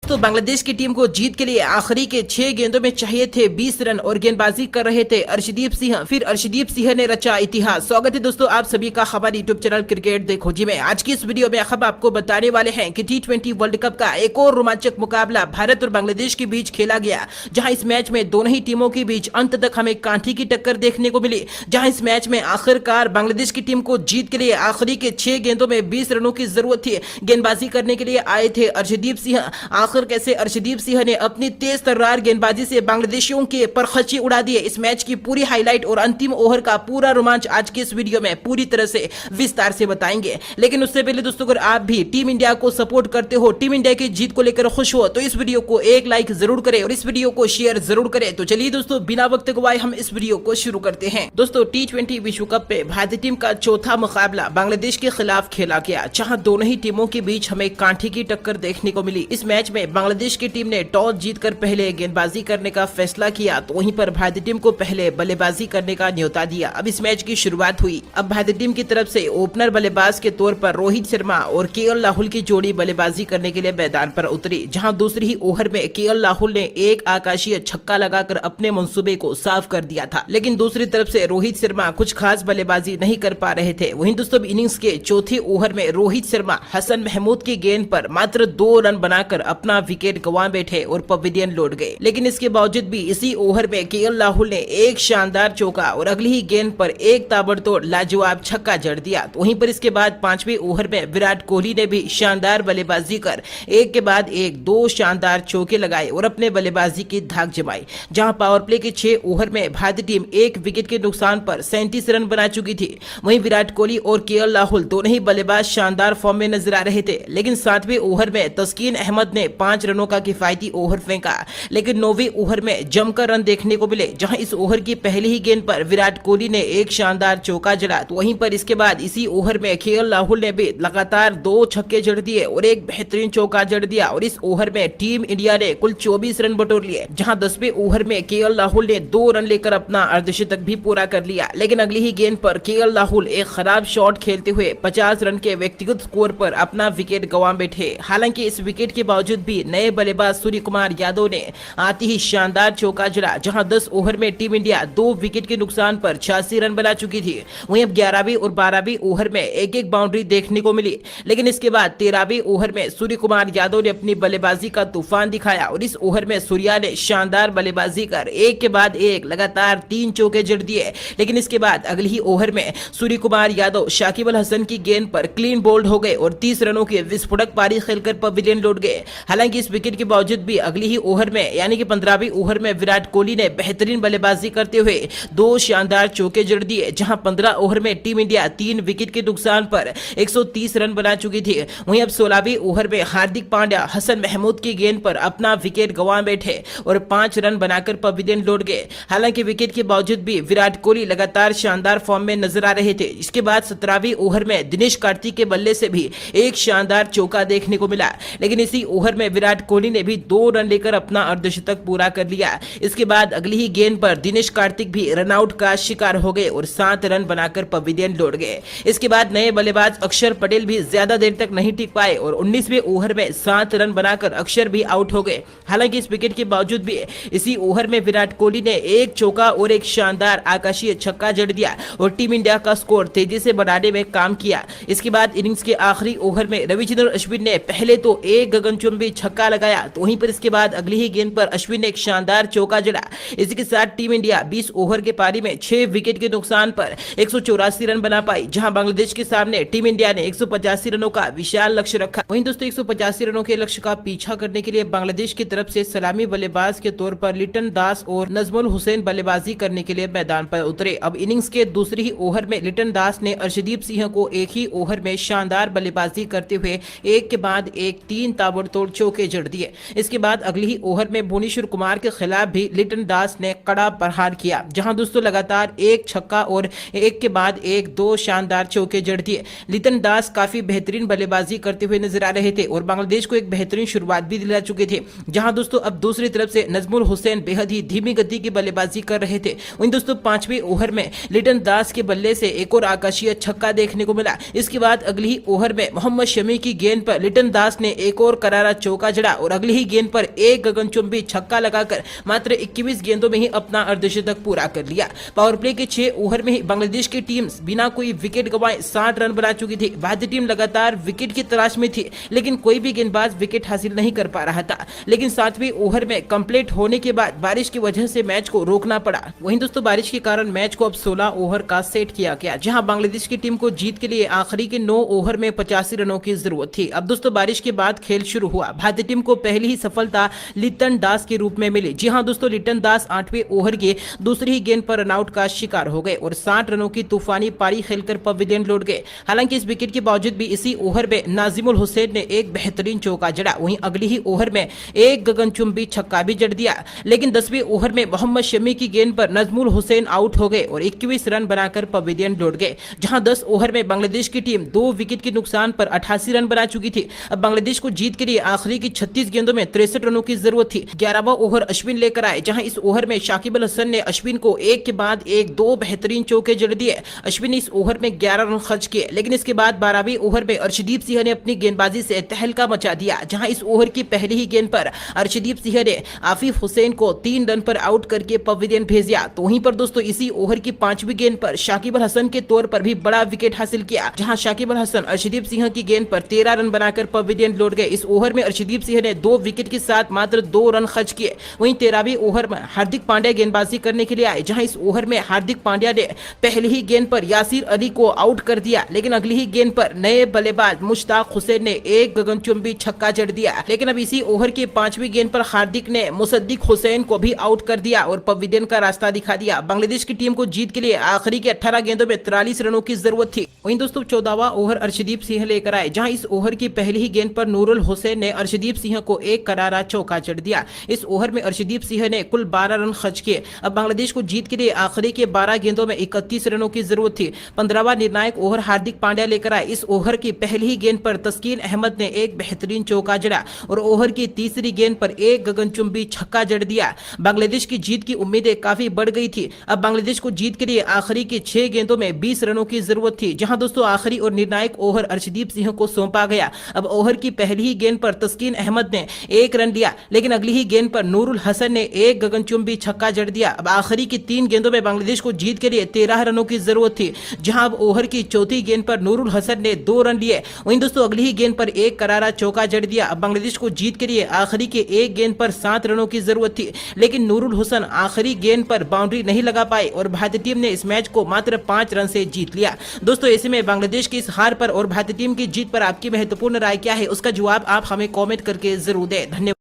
तो बांग्लादेश की टीम को जीत के लिए आखिरी के 6 गेंदों में चाहिए थे 20 रन और गेंदबाजी कर रहे थे अर्शदीप सिंह। फिर अर्शदीप सिंह ने रचा इतिहास। स्वागत है दोस्तों आप सभी का हमारे यूट्यूब चैनल क्रिकेट देखो जी में। आज की इस वीडियो में हम आपको बताने वाले हैं कि T20 वर्ल्ड कप का एक और रोमांचक मुकाबला भारत और बांग्लादेश के बीच खेला गया, जहां इस मैच में दोनों ही टीमों के बीच अंत तक हमें कांठी की टक्कर देखने को मिली। जहां इस मैच में आखिरकार बांग्लादेश की टीम को जीत के लिए आखिरी के 6 गेंदों में 20 रनों की जरूरत थी। गेंदबाजी करने के लिए आए थे अर्शदीप सिंह। आखिर कैसे अर्शदीप सिंह ने अपनी तेज तर्रार गेंदबाजी से बांग्लादेशियों के परखची उड़ा दिए। इस मैच की पूरी हाईलाइट और अंतिम ओवर का पूरा रोमांच आज की इस वीडियो में पूरी तरह से विस्तार से बताएंगे। लेकिन उससे पहले दोस्तों, अगर आप भी टीम इंडिया को सपोर्ट करते हो, टीम इंडिया की जीत को लेकर खुश हो, तो इस वीडियो को एक लाइक जरूर करें और इस वीडियो को शेयर जरूर करें। तो चलिए दोस्तों, बिना वक्त गवाए हम इस वीडियो को शुरू करते हैं। दोस्तों, T20 विश्व कप पे भारतीय टीम का चौथा मुकाबला बांग्लादेश के खिलाफ खेला गया, जहां दोनों ही टीमों के बीच हमें कांठी की टक्कर देखने को मिली। इस मैच में बांग्लादेश की टीम ने टॉस जीतकर पहले गेंदबाजी करने का फैसला किया, तो वहीं पर भारतीय टीम को पहले बल्लेबाजी करने का न्योता दिया। अब इस मैच की शुरुआत हुई। अब भारतीय टीम की तरफ से ओपनर बल्लेबाज के तौर पर रोहित शर्मा और KL राहुल की जोड़ी बल्लेबाजी करने के लिए मैदान पर उतरी, जहां दूसरी ही ओवर में KL राहुल ने एक आकाशीय छक्का लगाकर अपने मंसूबे को साफ कर दिया था। लेकिन दूसरी तरफ से रोहित शर्मा कुछ खास बल्लेबाजी नहीं कर पा रहे थे। वहीं दोस्तों, इनिंग्स के चौथे ओवर में रोहित शर्मा हसन महमूद की गेंद पर मात्र 2 रन बनाकर अपना विकेट गंवा बैठे और पवेलियन लौट गए। लेकिन इसके बावजूद भी इसी ओवर में KL राहुल ने एक शानदार चौका और अगली ही गेंद पर एक ताबड़तोड़ लाजवाब छक्का जड़ दिया। तो वहीं पर इसके बाद 5वें ओवर में विराट कोहली ने भी शानदार बल्लेबाजी कर एक के बाद एक 2 शानदार चौके लगाए और अपने बल्लेबाजी की धाक जमाई। जहां पावर प्ले के 6 ओवर में भारतीय टीम 1 विकेट के नुकसान पर 37 रन बना चुकी थी। वहीं विराट कोहली और KL राहुल दोनों ही बल्लेबाज शानदार फॉर्म में नजर आ रहे थे। लेकिन 7वें ओवर में तस्कीन अहमद ने 5 रनों का किफायती ओवर फेंका, लेकिन 9वें ओवर में जमकर रन देखने को मिले, जहां इस ओवर की पहली ही गेंद पर विराट कोहली ने एक शानदार चौका जड़ा। तो वहीं पर इसके बाद इसी ओवर में KL राहुल ने भी लगातार 2 छक्के जड़ दिए और एक बेहतरीन चौका जड़ दिया और इस ओवर में टीम इंडिया ने कुल 24 रन बटोर लिए। जहां 10वें ओवर में KL राहुल ने 2 रन लेकर अपना अर्धशतक भी पूरा कर लिया। लेकिन अगली ही गेंद पर KL राहुल एक खराब शॉट खेलते हुए 50 रन के व्यक्तिगत स्कोर पर अपना विकेट गंवा बैठे। हालांकि इस विकेट के बावजूद भी नए बल्लेबाज सूर्य कुमार यादव ने आते ही शानदार चौका जड़ा, जहां 10 ओवर में टीम इंडिया 2 विकेट के नुकसान पर 86 रन बना चुकी थी। वहीं अब 11वें और 12वें ओवर में एक एक बाउंड्री देखने को मिली। लेकिन इसके बाद 13वें ओवर में सूर्य कुमार यादव ने अपनी बल्लेबाजी का तूफान दिखाया और इस ओवर में सूर्या ने शानदार बल्लेबाजी कर एक के बाद एक लगातार 3 चौके जड़ दिए। लेकिन इसके बाद अगले ही ओवर में सूर्य कुमार यादव शाकिब अल हसन की गेंद पर क्लीन बोल्ड हो गए और 30 रनों की विस्फोटक पारी खेलकर पवेलियन लौट गए। हालांकि इस विकेट के बावजूद भी अगली ही ओवर में यानी कि 15वें ओवर में विराट कोहली ने बेहतरीन बल्लेबाजी करते हुए 2 शानदार चौके जड़ दिए, जहां 15 ओवर में टीम इंडिया 3 विकेट के नुकसान पर 130 रन बना चुकी थी। वहीं अब 16वें ओवर में हार्दिक पांड्या हसन महमूद की गेंद पर अपना विकेट गंवा बैठे और 5 रन बनाकर पवेलियन लौट गए। हालांकि विकेट के बावजूद भी विराट कोहली लगातार शानदार फॉर्म में नजर आ रहे थे। इसके बाद 17वें ओवर में दिनेश कार्तिक के बल्ले से भी एक शानदार चौका देखने को मिला। लेकिन इसी ओवर में विराट कोहली ने भी 2 रन लेकर अपना अर्धशतक पूरा कर लिया। इसके बाद अगली ही गेंद पर दिनेश कार्तिक भी रनआउट का शिकार हो गए और 7 रन बनाकर पवेलियन लौट गए। इसके बाद नए बल्लेबाज अक्षर पटेल भी ज्यादा देर तक नहीं टिक पाए और 19वें ओवर में 7 रन बनाकर अक्षर भी आउट हो गए। हालांकि इस विकेट के बावजूद भी इसी ओवर में विराट कोहली ने एक चौका और एक शानदार आकाशीय छक्का जड़ दिया और टीम इंडिया का स्कोर तेजी से बढ़ाने में काम किया। इसके बाद इनिंग्स के आखिरी ओवर में रविचंद्रन अश्विन ने पहले तो एक गगनचुंबी छक्का लगाया, तो वहीं पर इसके बाद अगली ही गेंद पर अश्विन ने एक शानदार चौका जड़ा। इसी के साथ टीम इंडिया 20 ओवर के पारी में 6 विकेट के नुकसान पर 184 रन बना पाई, जहां बांग्लादेश के सामने टीम इंडिया ने 185 रनों का विशाल लक्ष्य रखा। वहीं दोस्तों, 185 रनों के लक्ष्य का पीछा करने के लिए बांग्लादेश की तरफ से सलामी बल्लेबाज के तौर पर लिटन दास और नजमुल हुसैन बल्लेबाजी करने के लिए मैदान पर उतरे। अब इनिंग्स के दूसरी ही ओवर में लिटन दास ने अर्शदीप सिंह को एक ही ओवर में शानदार बल्लेबाजी करते हुए एक के बाद एक 3 ताबड़तोड़ चौके जड़ दिए। इसके बाद अगली ही ओवर में भुवनेश्वर कुमार के खिलाफ भी लिटन दास ने कड़ा प्रहार किया, जहां दोस्तों लगातार एक छक्का और एक के बाद एक 2 शानदार चौके जड़ दिए। लिटन दास काफी बेहतरीन बल्लेबाजी करते हुए नजर आ रहे थे और बांग्लादेश को एक बेहतरीन शुरुआत भी दिला चुके थे। जहां दोस्तों अब दूसरी तरफ से नजमुल हुसैन बेहद ही धीमी गति की बल्लेबाजी कर रहे थे। वहीं दोस्तों 5वें ओवर में लिटन दास के बल्ले से एक और आकाशीय छक्का देखने को मिला। इसके बाद अगली ही ओवर में मोहम्मद शमी की गेंद पर लिटन दास ने एक और करारा चौका चौका जड़ा और अगली ही गेंद पर एक गगनचुंबी छक्का लगाकर मात्र 21 गेंदों में ही अपना अर्धशतक पूरा कर लिया। पावर प्ले के 6 ओवर में ही बांग्लादेश की टीम बिना कोई विकेट गंवाए 60 रन बना चुकी थी। भारतीय टीम लगातार विकेट की तलाश में थी, लेकिन कोई भी गेंदबाज विकेट हासिल नहीं कर पा रहा था। लेकिन 7वें ओवर में कंप्लीट होने के बाद बारिश की वजह से मैच को रोकना पड़ा। वहीं दोस्तों बारिश के कारण मैच को अब 16 ओवर का सेट किया गया, जहां बांग्लादेश की टीम को जीत के लिए आखिरी के 9 ओवर में 85 रनों की जरूरत थी। अब दोस्तों बारिश के बाद खेल शुरू हुआ। भारतीय टीम को पहली ही सफलता लिटन दास के रूप में मिली। जी हां दोस्तों, लिटन दास 8वें ओवर के दूसरी ही गेंद पर रनआउट का शिकार हो गए और 60 रनों की तूफानी पारी खेलकर पवेलियन लौट गए। हालांकि इस विकेट के बावजूद भी इसी ओवर में नाजिमुल हुसैन ने एक बेहतरीन चौका जड़ा। वहीं अगली ही ओवर में एक गगनचुंबी छक्का भी जड़ दिया। लेकिन 10वें ओवर में मोहम्मद शमी की गेंद पर नजमुल हुसैन आउट हो गए और 21 रन बनाकर पवेलियन लौट गए। जहां 10 ओवर में बांग्लादेश की टीम 2 विकेट के नुकसान पर 88 रन बना चुकी थी। अब बांग्लादेश को जीत के लिए आखिरी की 36 गेंदों में 63 रनों की जरूरत थी। 11वां ओवर अश्विन लेकर आए, जहां इस ओवर में शाकिब अल हसन ने अश्विन को एक के बाद एक 2 बेहतरीन चौके जड़ दिए। अश्विन ने इस ओवर में 11 रन खर्च किए। लेकिन इसके बाद 12वें ओवर में अर्शदीप सिंह ने अपनी गेंदबाजी से तहलका मचा दिया, जहां इस ओवर की पहली ही गेंद पर अर्शदीप सिंह ने आफिफ हुसैन को 3 रन पर आउट करके पवेलियन भेज दिया। तो वहीं पर दोस्तों इसी ओवर की 5वीं गेंद पर शाकिब अल हसन के तौर पर भी बड़ा विकेट हासिल किया, जहां शाकिब अल हसन अर्शदीप सिंह की गेंद पर 13 रन बनाकर पवेलियन लौट गए। इस ओवर में अर्शदीप सिंह ने 2 विकेट के साथ मात्र 2 रन खर्च किए। वहीं 13वीं ओवर में हार्दिक पांड्या गेंदबाजी करने के लिए आए, जहां इस ओवर में हार्दिक पांड्या ने पहली ही गेंद पर यासिर अली को आउट कर दिया। लेकिन अगली ही गेंद पर नए बल्लेबाज मुश्ताक हुसैन ने एक गगनचुंबी छक्का जड़ दिया। लेकिन अब इसी ओवर की 5वीं गेंद पर हार्दिक ने मुसद्दिक हुसैन को भी आउट कर दिया और पवेलियन का रास्ता दिखा दिया। बांग्लादेश की टीम को जीत के लिए आखिरी के 18 गेंदों में 43 रनों की जरूरत थी। वहीं दोस्तों 14वां ओवर अर्शदीप सिंह लेकर आए, जहां इस ओवर की पहली ही गेंद पर नूरुल हुसैन ने अर्शदीप सिंह को एक करारा चौका जड़ दिया। इस ओवर में अर्शदीप सिंह ने कुल 12 रन खर्च किए। अब बांग्लादेश को जीत के लिए आखिरी के 12 गेंदों में 31 रनों की जरूरत थी। 15वां निर्णायक ओवर हार्दिक पांड्या लेकर आए। इस ओवर की पहली ही गेंद पर तस्कीन अहमद ने एक बेहतरीन चौका जड़ा और ओवर की तीसरी गेंद पर एक गगनचुंबी छक्का जड़ दिया। बांग्लादेश की जीत की उम्मीदें काफी बढ़ गई थी। अब बांग्लादेश को जीत के लिए आखिरी की 6 गेंदों में 20 रनों की जरूरत थी, जहां दोस्तों आखिरी और निर्णायक ओवर अर्शदीप सिंह को सौंपा गया। अब ओवर की पहली ही गेंद पर तस्कीन अहमद ने 1 रन लिया, लेकिन अगली ही गेंद पर नूरुल हसन ने एक गगनचुंबी छक्का जड़ दिया। अब आखिरी की 3 गेंदों में बांग्लादेश को जीत के लिए 13 रनों की जरूरत थी, जहां अब ओवर की चौथी गेंद पर नूरुल हसन ने 2 रन लिए। वहीं दोस्तों अगली ही गेंद पर एक करारा चौका जड़ दिया। अब बांग्लादेश को जीत के लिए आखिरी के एक गेंद पर 7 रनों की जरूरत थी, लेकिन नूरुल हसन आखिरी गेंद पर बाउंड्री नहीं लगा पाए और भारतीय टीम ने इस मैच को मात्र 5 रन से जीत लिया। दोस्तों ऐसे में बांग्लादेश की इस हार पर और भारतीय टीम की जीत पर आपकी महत्वपूर्ण राय क्या है, उसका जवाब आप हमें कमेंट करके जरूर दें। धन्यवाद।